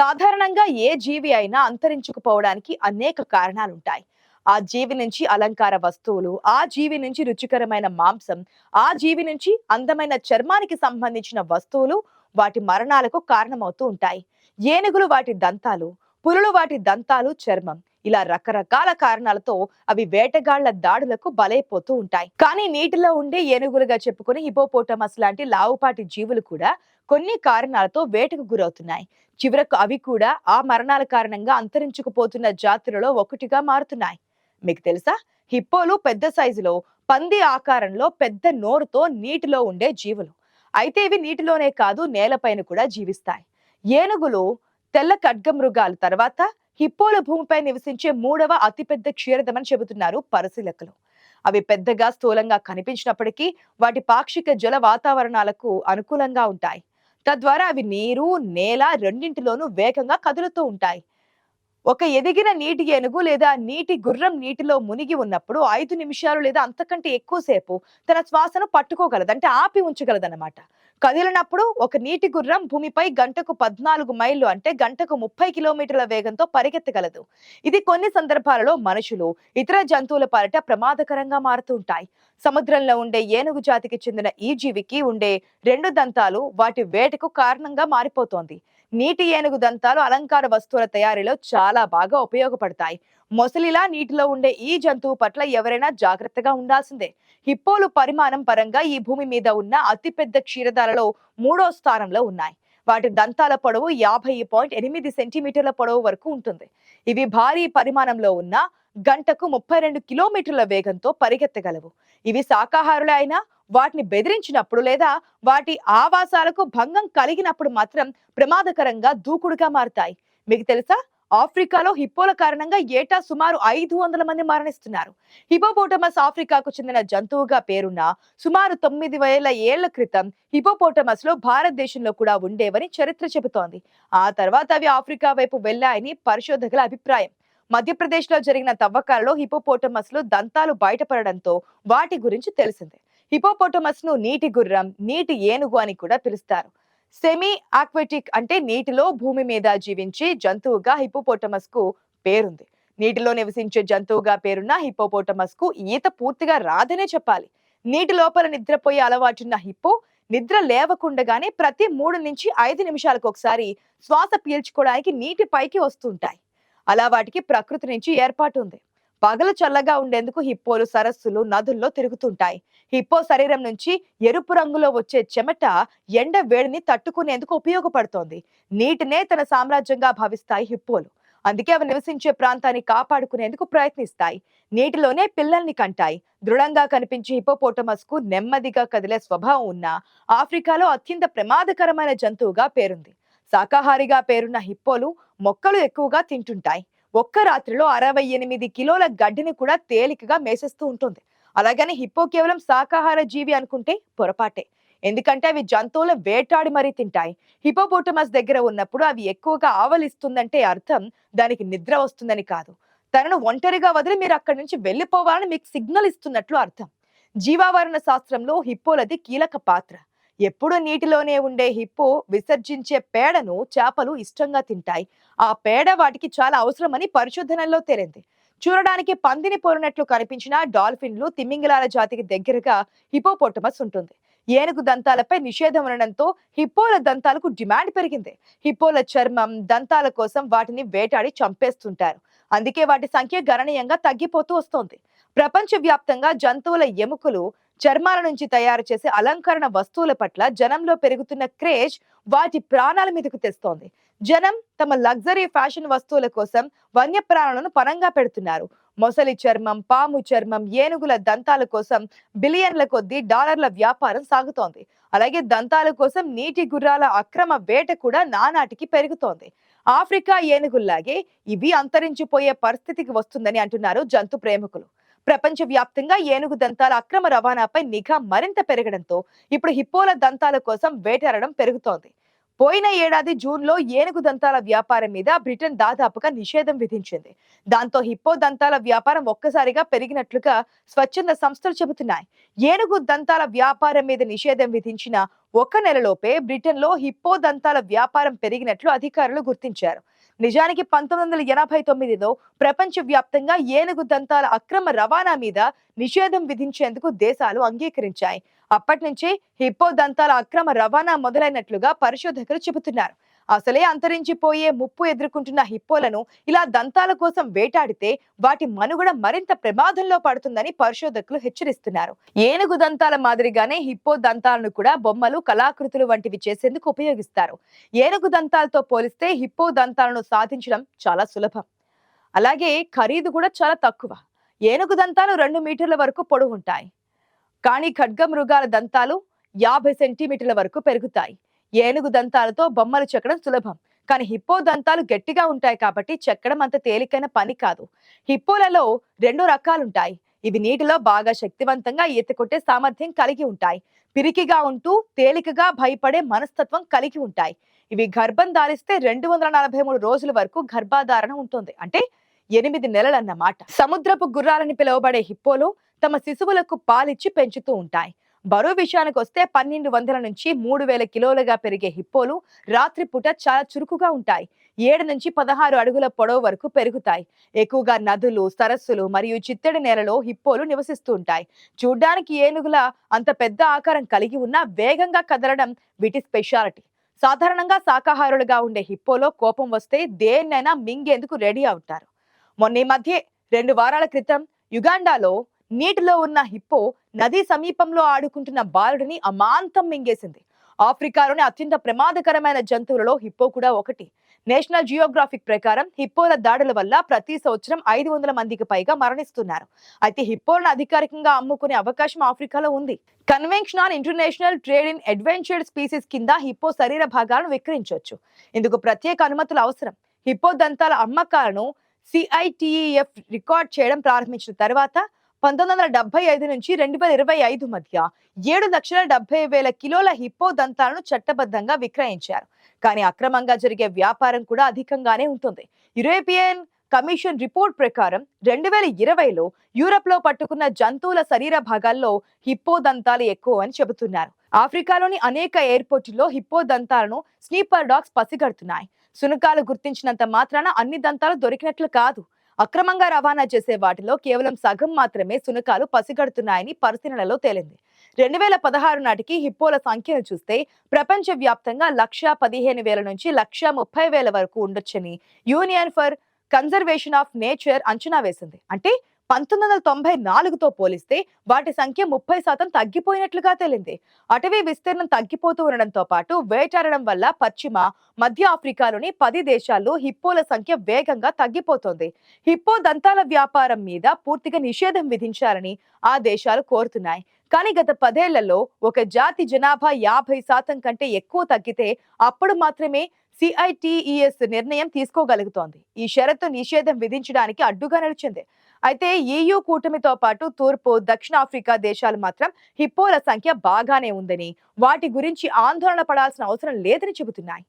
సాధారణంగా ఏ జీవి అయినా అంతరించుకుపోవడానికి అనేక కారణాలుంటాయి. ఆ జీవి నుంచి అలంకార వస్తువులు, ఆ జీవి నుంచి రుచికరమైన మాంసం, ఆ జీవి నుంచి అందమైన చర్మానికి సంబంధించిన వస్తువులు వాటి మరణాలకు కారణమవుతూ ఉంటాయి. ఏనుగులు వాటి దంతాలు, పులులు వాటి దంతాలు, చర్మం ఇలా రకరకాల కారణాలతో అవి వేటగాళ్ల దాడులకు బలైపోతూ ఉంటాయి. కానీ నీటిలో ఉండే ఏనుగులుగా చెప్పుకునే హిపోపోటమస్ లాంటి లావుపాటి జీవులు కూడా కొన్ని కారణాలతో వేటకు గురవుతున్నాయి. చివరకు అవి కూడా ఆ మరణాల కారణంగా అంతరించుకుపోతున్న జాతులలో ఒకటిగా మారుతున్నాయి. మీకు తెలుసా? హిప్పోలు పెద్ద సైజులో పంది ఆకారంలో పెద్ద నోరుతో నీటిలో ఉండే జీవులు. అయితే ఇవి నీటిలోనే కాదు నేలపైన కూడా జీవిస్తాయి. ఏనుగులు తెల్ల ఖడ్గమృగాలు తర్వాత హిప్పోల భూమిపై నివసించే మూడవ అతిపెద్ద క్షీరదమని చెబుతున్నారు పరిశీలకులు. అవి పెద్దగా స్థూలంగా కనిపించినప్పటికీ వాటి పాక్షిక జల వాతావరణాలకు అనుకూలంగా ఉంటాయి. తద్వారా అవి నీరు, నేల రెండింటిలోనూ వేగంగా కదులుతూ ఉంటాయి. ఒక ఎదిగిన నీటి ఏనుగు లేదా నీటి గుర్రం నీటిలో మునిగి ఉన్నప్పుడు 5 నిమిషాలు లేదా అంతకంటే ఎక్కువసేపు తన శ్వాసను పట్టుకోగలదు, అంటే ఆపి ఉంచగలదన్నమాట. కదిలినప్పుడు ఒక నీటి గుర్రం భూమిపై గంటకు 14 మైళ్ళు, అంటే గంటకు 30 కిలోమీటర్ల వేగంతో పరిగెత్తగలదు. ఇది కొన్ని సందర్భాలలో మనుషులు, ఇతర జంతువుల పాలిట ప్రమాదకరంగా మారుతూ ఉంటాయి. సముద్రంలో ఉండే ఏనుగు జాతికి చెందిన ఈ జీవికి ఉండే 2 దంతాలు వాటి వేటకు కారణంగా మారిపోతోంది. నీటి ఏనుగు దంతాలు అలంకార వస్తువుల తయారీలో చాలా బాగా ఉపయోగపడతాయి. మొసలిలా నీటిలో ఉండే ఈ జంతువు పట్ల ఎవరైనా జాగ్రత్తగా ఉండాల్సిందే. హిప్పోలు పరిమాణం పరంగా ఈ భూమి మీద ఉన్న అతిపెద్ద క్షీరదాలలో 3వ స్థానంలో ఉన్నాయి. వాటి దంతాల పొడవు 50.8 సెంటీమీటర్ల పొడవు వరకు ఉంటుంది. ఇవి భారీ పరిమాణంలో ఉన్న గంటకు 32 కిలోమీటర్ల వేగంతో పరిగెత్తగలవు. ఇవి శాకాహారులే అయినా వాటిని బెదిరించినప్పుడు లేదా వాటి ఆవాసాలకు భంగం కలిగినప్పుడు మాత్రం ప్రమాదకరంగా దూకుడుగా మారుతాయి. మీకు తెలుసా? ఆఫ్రికాలో హిప్పోల కారణంగా ఏటా సుమారు 500 మంది మరణిస్తున్నారు. హిపోపోటమస్ ఆఫ్రికాకు చెందిన జంతువుగా పేరున్న సుమారు 9,000 ఏళ్ల క్రితం హిపోపోటమస్ లో భారతదేశంలో కూడా ఉండేవని చరిత్ర చెబుతోంది. ఆ తర్వాత అవి ఆఫ్రికా వైపు వెళ్లాయని పరిశోధకుల అభిప్రాయం. మధ్యప్రదేశ్ లో జరిగిన తవ్వకాలలో హిపోపోటమస్ లో దంతాలు బయటపడడంతో వాటి గురించి తెలిసింది. హిపోపోటమస్ ను నీటి గుర్రం, నీటి ఏనుగు అని కూడా పిలుస్తారు. సెమీ ఆక్వాటిక్ అంటే నీటిలో భూమి మీద జీవించే జంతువుగా హిపోపోటమస్ కు పేరుంది. నీటిలో నివసించే జంతువుగా పేరున్న హిపోపోటమస్ కు ఈత పూర్తిగా రాదనే చెప్పాలి. నీటి లోపల నిద్రపోయే అలవాటున్న హిప్పో నిద్ర లేవకుండగానే ప్రతి 3 నుంచి 5 నిమిషాలకు ఒకసారి శ్వాస పీల్చుకోవడానికి నీటి పైకి వస్తుంటాయి. అలా వాటికి ప్రకృతి నుంచి ఏర్పాటు ఉంది. పగలు చల్లగా ఉండేందుకు హిప్పోలు సరస్సులు, నదుల్లో తిరుగుతుంటాయి. హిప్పో శరీరం నుంచి ఎరుపు రంగులో వచ్చే చెమట ఎండ వేడిని తట్టుకునేందుకు ఉపయోగపడుతోంది. నీటినే తన సామ్రాజ్యంగా భావిస్తాయి హిప్పోలు. అందుకే అవి నివసించే ప్రాంతాన్ని కాపాడుకునేందుకు ప్రయత్నిస్తాయి. నీటిలోనే పిల్లల్ని కంటాయి. దృఢంగా కనిపించే హిపోపోటమస్ కు నెమ్మదిగా కదిలే స్వభావం ఉన్న ఆఫ్రికాలో అత్యంత ప్రమాదకరమైన జంతువుగా పేరుంది. శాకాహారిగా పేరున్న హిప్పోలు మొక్కలు ఎక్కువగా తింటుంటాయి. ఒక్క రాత్రిలో 68 కిలోల గడ్డిని కూడా తేలికగా మేసేస్తూ ఉంటుంది. అలాగని హిప్పో కేవలం శాకాహార జీవి అనుకుంటే పొరపాటే. ఎందుకంటే అవి జంతువులు వేటాడి మరీ తింటాయి. హిపోపోటమస్ దగ్గర ఉన్నప్పుడు అవి ఎక్కువగా ఆవలిస్తుందంటే అర్థం దానికి నిద్ర వస్తుందని కాదు. తనను ఒంటరిగా వదిలి మీరు అక్కడి నుంచి వెళ్లిపోవాలని మీకు సిగ్నల్ ఇస్తున్నట్లు అర్థం. జీవావరణ శాస్త్రంలో హిప్పోలది కీలక పాత్ర. ఎప్పుడు నీటిలోనే ఉండే హిప్పో విసర్జించే పేడను చేపలు ఇష్టంగా తింటాయి. ఆ పేడ వాటికి చాలా అవసరమని పరిశోధనల్లో తేలింది. చూడడానికి పందిని పోలినట్లు కనిపించిన డాల్ఫిన్లు, తిమింగలాల జాతికి దగ్గరగా హిపోపోటమస్ ఉంటుంది. ఏనుగు దంతాలపై నిషేధం ఉండడంతో హిప్పోల దంతాలకు డిమాండ్ పెరిగింది. హిప్పోల చర్మం, దంతాల కోసం వాటిని వేటాడి చంపేస్తుంటారు. అందుకే వాటి సంఖ్య గణనీయంగా తగ్గిపోతూ వస్తోంది. ప్రపంచ వ్యాప్తంగా జంతువుల ఎముకలు, చర్మాల నుంచి తయారు చేసే అలంకరణ వస్తువుల పట్ల జనంలో పెరుగుతున్న క్రేజ్ వాటి ప్రాణాల మీదకు తెస్తోంది. జనం తమ లగ్జరీ ఫ్యాషన్ వస్తువుల కోసం వన్యప్రాణులను పణంగా పెడుతున్నారు. మొసలి చర్మం, పాము చర్మం, ఏనుగుల దంతాల కోసం బిలియన్ల కొద్దీ డాలర్ల వ్యాపారం సాగుతోంది. అలాగే దంతాల కోసం నీటి గుర్రాల అక్రమ వేట కూడా నానాటికి పెరుగుతోంది. ఆఫ్రికా ఏనుగుల్లాగే ఇవి అంతరించిపోయే పరిస్థితికి వస్తుందని అంటున్నారు జంతు ప్రేమికులు. ప్రపంచ వ్యాప్తంగా ఏనుగు దంతాల అక్రమ రవాణాపై నిఘా మరింత పెరగడంతో ఇప్పుడు హిప్పోల దంతాల కోసం వేటాడడం పెరుగుతోంది. పోయిన ఏడాది జూన్లో ఏనుగు దంతాల వ్యాపారం మీద బ్రిటన్ దాదాపుగా నిషేధం విధించింది. దాంతో హిప్పో దంతాల వ్యాపారం ఒక్కసారిగా పెరిగినట్లుగా స్వచ్ఛంద సంస్థలు చెబుతున్నాయి. ఏనుగు దంతాల వ్యాపారం మీద నిషేధం విధించిన ఒక నెలలోపే బ్రిటన్లో హిప్పో దంతాల వ్యాపారం పెరిగినట్లు అధికారులు గుర్తించారు. నిజానికి 1989లో ప్రపంచవ్యాప్తంగా ఏనుగు దంతాల అక్రమ రవాణా మీద నిషేధం విధించేందుకు దేశాలు అంగీకరించాయి. అప్పటి నుంచే హిప్పో దంతాల అక్రమ రవాణా మొదలైనట్లుగా పరిశోధకులు చెబుతున్నారు. అసలే అంతరించిపోయే ముప్పు ఎదుర్కొంటున్న హిప్పోలను ఇలా దంతాల కోసం వేటాడితే వాటి మనుగడ మరింత ప్రమాదంలో పడుతుందని పరిశోధకులు హెచ్చరిస్తున్నారు. ఏనుగు దంతాల మాదిరిగానే హిప్పో దంతాలను కూడా బొమ్మలు, కళాకృతులు వంటివి చేసేందుకు ఉపయోగిస్తారు. ఏనుగు దంతాలతో పోలిస్తే హిప్పో దంతాలను సాధించడం చాలా సులభం. అలాగే ఖరీదు కూడా చాలా తక్కువ. ఏనుగు దంతాలు 2 మీటర్ల వరకు పొడవు ఉంటాయి. కానీ ఖడ్గమృగాల దంతాలు 50 సెంటీమీటర్ల వరకు పెరుగుతాయి. ఏనుగు దంతాలతో బొమ్మలు చెక్కడం సులభం. కానీ హిప్పో దంతాలు గట్టిగా ఉంటాయి కాబట్టి చెక్కడం అంత తేలికైన పని కాదు. హిప్పోలలో 2 రకాలుంటాయి. ఇవి నీటిలో బాగా శక్తివంతంగా ఈత కొట్టే సామర్థ్యం కలిగి ఉంటాయి. పిరికిగా ఉంటూ తేలికగా భయపడే మనస్తత్వం కలిగి ఉంటాయి. ఇవి గర్భం దాలిస్తే 243 రోజుల వరకు గర్భధారణ ఉంటుంది. అంటే 8 నెలలన్నమాట. సముద్రపు గుర్రాలని పిలువబడే హిప్పోలు తమ శిశువులకు పాలిచ్చి పెంచుతూ ఉంటాయి. బరువు విషయానికి వస్తే 1200 నుంచి 3000 కిలోలుగా పెరిగే హిప్పోలు రాత్రిపూట చాలా చురుకుగా ఉంటాయి. 7 నుంచి 16 అడుగుల పొడవు వరకు పెరుగుతాయి. ఎక్కువగా నదులు, సరస్సులు మరియు చిత్తడి నేలలో హిప్పోలు నివసిస్తూ ఉంటాయి. చూడ్డానికి ఏనుగుల అంత పెద్ద ఆకారం కలిగి ఉన్న వేగంగా కదలడం వీటి స్పెషాలిటీ. సాధారణంగా శాకాహారులుగా ఉండే హిప్పోలో కోపం వస్తే దేన్నైనా మింగేందుకు రెడీ అవుతారు. మొన్న ఈ మధ్య 2 వారాల క్రితం యుగాండాలో నీటిలో ఉన్న హిప్పో నదీ సమీపంలో ఆడుకుంటున్న బాలుడిని అమాంతం మింగేసింది. ఆఫ్రికాలోని అత్యంత ప్రమాదకరమైన జంతువులలో హిప్పో కూడా ఒకటి. నేషనల్ జియోగ్రాఫిక్ ప్రకారం హిప్పోల దాడుల వల్ల ప్రతి సంవత్సరం 500 మందికి పైగా మరణిస్తున్నారు. అయితే హిప్పోలను అధికారికంగా అమ్ముకునే అవకాశం ఆఫ్రికాలో ఉంది. Conventional international trade in adventured species కింద హిప్పో శరీర భాగాలను విక్రయించవచ్చు. ఇందుకు ప్రత్యేక అనుమతులు అవసరం. హిప్పో దంతాల అమ్మకాలను CITEF రికార్డ్ చేయడం ప్రారంభించిన తర్వాత 1975 నుంచి 2025 మధ్య 7,70,000 కిలోల హిప్పో దంతాలను చట్టబద్ధంగా విక్రయించారు. కానీ అక్రమంగా జరిగే వ్యాపారం కూడా అధికంగానే ఉంటుంది. యూరోపియన్ కమిషన్ రిపోర్ట్ ప్రకారం 2020లో యూరప్ లో పట్టుకున్న జంతువుల శరీర భాగాల్లో హిప్పో దంతాలు ఎక్కువ అని చెబుతున్నారు. ఆఫ్రికాలోని అనేక ఎయిర్పోర్టుల్లో హిప్పో దంతాలను స్నీపర్ డాగ్స్ పసిగడుతున్నాయి. శునకాలు గుర్తించినంత మాత్రాన అన్ని దంతాలు దొరికినట్లు కాదు. అక్రమంగా రవాణా చేసే వాటిలో కేవలం సగం మాత్రమే శునకాలు పసిగడుతున్నాయని పరిశీలనలో తేలింది. 2016 నాటికి హిప్పోల సంఖ్యను చూస్తే ప్రపంచ వ్యాప్తంగా 1,15,000 నుంచి 1,30,000 వరకు ఉండొచ్చని union for conservation of nature అంచనా వేసింది. అంటే 1994తో పోలిస్తే వాటి సంఖ్య 30% తగ్గిపోయినట్లుగా తేలింది. అటవీ విస్తీర్ణం తగ్గిపోతూ ఉండడంతో పాటు వేటాడడం వల్ల పశ్చిమ, మధ్య ఆఫ్రికాలోని 10 దేశాల్లో హిప్పోల సంఖ్య వేగంగా తగ్గిపోతోంది. హిప్పో దంతాల వ్యాపారం మీద పూర్తిగా నిషేధం విధించాలని ఆ దేశాలు కోరుతున్నాయి. కానీ గత 10 ఏళ్లలో ఒక జాతి జనాభా 50% కంటే ఎక్కువ తగ్గితే అప్పుడు మాత్రమే CITES నిర్ణయం తీసుకోగలుగుతోంది. ఈ షరతు నిషేధం విధించడానికి అడ్డుగా నిలిచింది. అయితే EU కూటమితో పాటు తూర్పు, దక్షిణాఫ్రికా దేశాలు మాత్రం హిప్పోల సంఖ్య బాగానే ఉందని, వాటి గురించి ఆందోళన పడాల్సిన అవసరం లేదని చెబుతున్నాయి.